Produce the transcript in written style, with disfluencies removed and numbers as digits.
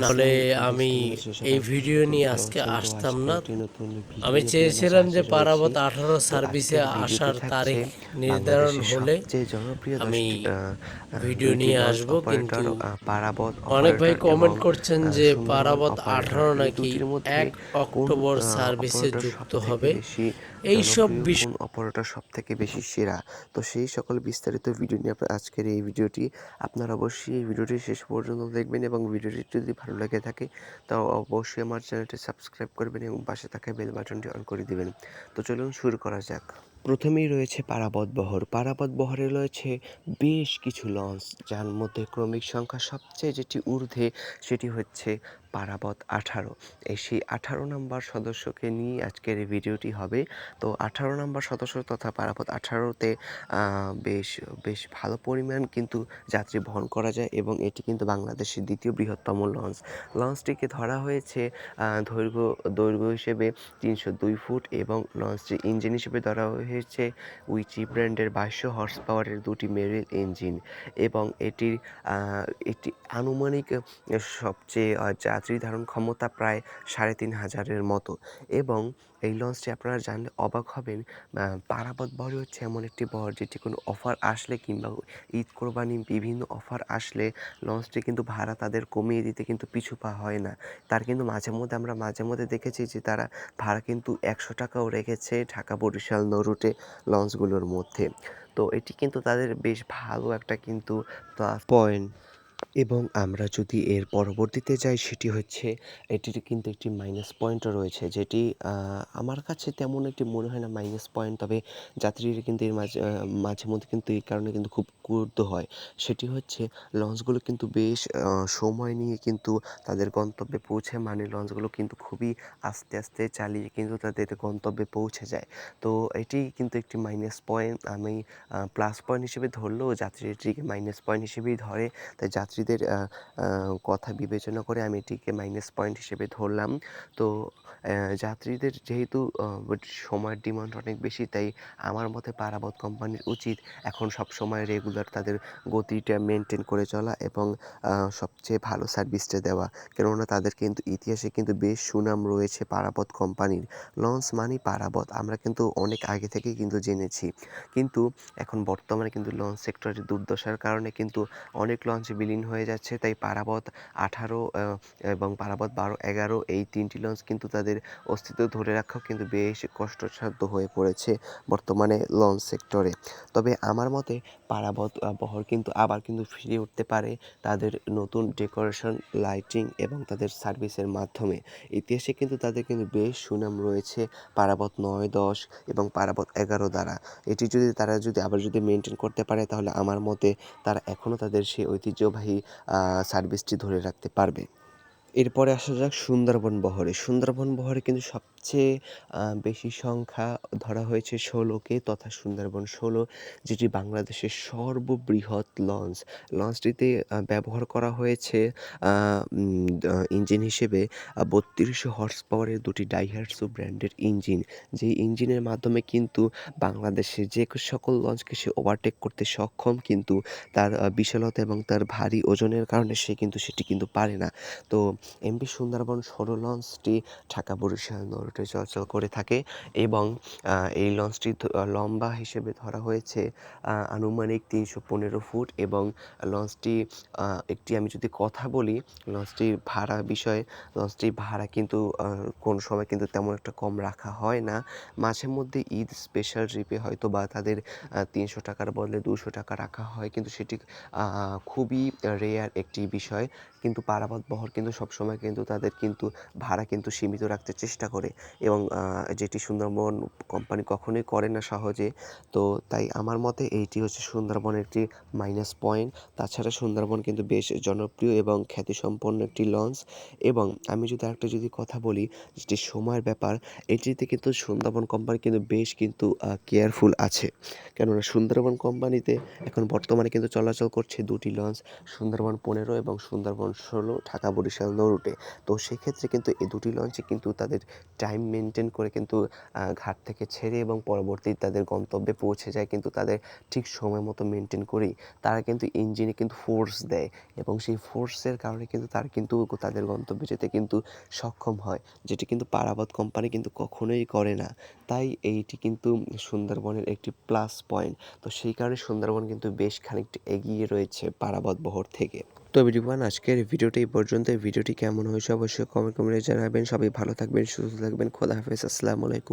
নাহলে আমি এই ভিডিও নিয়ে আজকে আসতাম না। আমি চেয়েছিলাম যে পারাবত 18 সার্ভিসে আসার তারিখ নির্ধারণ হলে আমি ভিডিও নিয়ে আসব, কিন্তু অনেক ভাই কমেন্ট করছেন যে পারাবত 18 নাকি 1 অক্টোবর সার্ভিসে যুক্ত হবে। এইসব বিষয় কোন অপারেটর সবথেকে বেশি সেরা, তো সেই সকল বিস্তারিত ভিডিও নিয়ে আজকের এই ভিডিওটি। আপনারা অবশ্যই এই ভিডিওটি শেষ পর্যন্ত দেখবেন এবং ভিডিওটি যদি ভালো লেগে থাকে তো অবশ্যই আমার চ্যানেলটি সাবস্ক্রাইব করবেন এবং পাশে থাকা বেল বাটনটি অন করে দিবেন। তো চলুন শুরু করা যাক। প্রথমেই রয়েছে পারাবত বহর। পারাবত বহরে রয়েছে বেশ কিছু লঞ্চ, যার মধ্যে ক্রমিক সংখ্যা সবচেয়ে যেটি ঊর্ধ্বে সেটি হচ্ছে পারাবত 18। সেই 18 নম্বর সদস্যকে নিয়ে আজকের এই ভিডিওটি হবে। তো 18 নম্বর সদস্য তথা পারাবত 18তে বেশ বেশ ভালো পরিমাণ কিন্তু যাত্রী বহন করা যায় এবং এটি কিন্তু বাংলাদেশের দ্বিতীয় বৃহত্তম লঞ্চ। লঞ্চটিকে ধরা হয়েছে দৈর্ঘ্য হিসেবে 302 ফুট এবং লঞ্চটির ইঞ্জিন হিসেবে ধরা হয়েছে উইচি ব্র্যান্ডের 2200 হর্স পাওয়ারের দুটি মেরিল ইঞ্জিন এবং এটি আনুমানিক সবচেয়ে যাত্রী ধারণ ক্ষমতা প্রায় 3500-এর মতো। এবং এই লঞ্চটি আপনারা জানলে অবাক হবেন, পারাবত বহর হচ্ছে এমন একটি বহর যেটি কোনো অফার আসলে কিংবা ঈদ কোরবানি বিভিন্ন অফার আসলে লঞ্চটি কিন্তু ভাড়া তাদের কমিয়ে দিতে কিন্তু পিছু পা হয় না। তার কিন্তু আমরা মাঝে মধ্যে দেখেছি যে তারা ভাড়া কিন্তু 100 টাকাও রেখেছে ঢাকা বরিশাল নৌরুটে লঞ্চগুলোর মধ্যে। তো এটি কিন্তু তাদের বেশ ভালো একটা কিন্তু প্লাস পয়েন্ট। এবং আমরা যদি এর পরবর্তীতে যাই সেটি হচ্ছে এটির কিন্তু একটি মাইনাস পয়েন্টও রয়েছে, যেটি আমার কাছে তেমন একটি মনে হয় না মাইনাস পয়েন্ট, তবে যাত্রীরা কিন্তু এর মাঝে মধ্যে কিন্তু এই কারণে কিন্তু খুব ক্রুদ্ধ হয়। সেটি হচ্ছে লঞ্চগুলো কিন্তু বেশ সময় নিয়ে কিন্তু তাদের গন্তব্যে পৌঁছে, মানে লঞ্চগুলো কিন্তু খুবই আস্তে আস্তে চালিয়ে কিন্তু তাদের গন্তব্যে পৌঁছে যায়। তো এটি কিন্তু একটি মাইনাস পয়েন্ট। আমি প্লাস পয়েন্ট হিসেবে ধরলেও যাত্রীরা এটিকে মাইনাস পয়েন্ট হিসেবেই ধরে। তাই যাত্রীদের কথা বিবেচনা করে আমি এটিকে মাইনাস পয়েন্ট হিসেবে ধরলাম। তো যাত্রীদের যেহেতু সময়ের ডিমান্ড অনেক বেশি, তাই আমার মতে পারাবত কোম্পানির উচিত এখন সবসময় রেগুলার তাদের গতিটা মেনটেন করে চলা এবং সবচেয়ে ভালো সার্ভিসটা দেওয়া। কেননা তাদের কিন্তু ইতিহাসে কিন্তু বেশ সুনাম রয়েছে পারাবত কোম্পানির। লঞ্চ মানেই পারাবত আমরা কিন্তু অনেক আগে থেকেই কিন্তু জেনেছি। কিন্তু এখন বর্তমানে কিন্তু লঞ্চ সেক্টরের দুর্দশার কারণে কিন্তু অনেক লঞ্চ বিলীন হয়ে যাচ্ছে। তাই পারাবত 18 এবং পারাবত 12, 11 এই 3টি লঞ্চ কিন্তু তাদের অস্তিত্ব ধরে রাখাও কিন্তু বেশ কষ্টসাধ্য হয়ে পড়েছে বর্তমানে লঞ্চ সেক্টরে। তবে আমার মতে পারাবত বহর কিন্তু আবার কিন্তু ফিরে উঠতে পারে তাদের নতুন ডেকোরেশন, লাইটিং এবং তাদের সার্ভিসের মাধ্যমে। ইতিহাসে কিন্তু তাদের কিন্তু বেশ সুনাম রয়েছে পারাবত 9, 10 এবং পারাবত 11 দ্বারা। এটি তারা আবার মেনটেন করতে পারে, তাহলে আমার মতে তারা এখনও তাদের সেই ঐতিহ্যবাহী সার্ভিসটি ধরে রাখতে পারবে। এরপরে আসা যাক সুন্দরবন বহরে। সুন্দরবন বহরে কিন্তু সবচেয়ে বেশি সংখ্যা ধরা হয়েছে 16কে তথা সুন্দরবন 16, যেটি বাংলাদেশের সর্ববৃহৎ লঞ্চ। লঞ্চটিতে ব্যবহার করা হয়েছে ইঞ্জিন হিসেবে 3200 হর্স পাওয়ারের দুটি ডাইহাটসু ব্র্যান্ডের ইঞ্জিন। যেই ইঞ্জিনের মাধ্যমে কিন্তু বাংলাদেশের যে সকল লঞ্চকে সে ওভারটেক করতে সক্ষম, কিন্তু তার বিশালতা এবং তার ভারী ওজনের কারণে সেটি কিন্তু পারে না। তো এমভি সুন্দরবন 16 লঞ্চটি ঢাকা বরিশাল নৌরুটে চলাচল করে থাকে এবং এই লঞ্চটি লম্বা হিসেবে ধরা হয়েছে আনুমানিক 315 ফুট এবং লঞ্চটি আমি যদি কথা বলি লঞ্চটির ভাড়া বিষয়ে, লঞ্চটির ভাড়া কিন্তু কোনো সময় কিন্তু তেমন একটা কম রাখা হয় না। মাঝে মধ্যে ঈদ স্পেশাল ট্রিপে হয়তো বা তাদের 300 টাকার বদলে 200 টাকা রাখা হয়, কিন্তু সেটি খুবই রেয়ার একটি বিষয়। কিন্তু পারাবত বহর কিন্তু সবসময় কিন্তু তাদের কিন্তু ভাড়া কিন্তু সীমিত রাখতে চেষ্টা করে এবং যেটি সুন্দরবন কোম্পানি কখনোই করে না সহজে। তো তাই আমার মতে এইটি হচ্ছে সুন্দরবনের একটি মাইনাস পয়েন্ট। তাছাড়া সুন্দরবন কিন্তু বেশ জনপ্রিয় এবং খ্যাতিসম্পন্ন একটি লঞ্চ। এবং আমি আরেকটা কথা বলি, যেটি সময়ের ব্যাপার, এটিতে কিন্তু সুন্দরবন কোম্পানি কিন্তু বেশ কিন্তু কেয়ারফুল আছে। কেননা সুন্দরবন কোম্পানিতে এখন বর্তমানে কিন্তু চলাচল করছে দুটি লঞ্চ, সুন্দরবন 15 এবং সুন্দরবন 16 ঢাকা বরিশাল নৌ রুটে। তো সেক্ষেত্রে কিন্তু এই দুটি লঞ্চে কিন্তু তাদের টাইম মেনটেন করে কিন্তু ঘাট থেকে ছেড়ে এবং পরবর্তী তাদের গন্তব্যে পৌঁছে যায় কিন্তু তাদের ঠিক সময় মতো মেনটেন করেই। তারা কিন্তু ইঞ্জিনে কিন্তু ফোর্স দেয় এবং সেই ফোর্সের কারণে কিন্তু তারা কিন্তু তাদের গন্তব্যে যেতে কিন্তু সক্ষম হয়, যেটি কিন্তু পারাবত কোম্পানি কিন্তু কখনোই করে না। তাই এইটি কিন্তু সুন্দরবনের একটি প্লাস পয়েন্ট। তো সেই কারণে সুন্দরবন কিন্তু বেশ খানিকটা এগিয়ে রয়েছে পারাবত বহর থেকে। তো এভরিওয়ান, আজকের ভিডিওটি এই পর্যন্ত। ভিডিওটি কেমন হয়েছে অবশ্যই কমেন্টে জানাবেন। সবাই ভালো থাকবেন, সুস্থ থাকবেন। খোদা হাফেজ, আসসালামু আলাইকুম।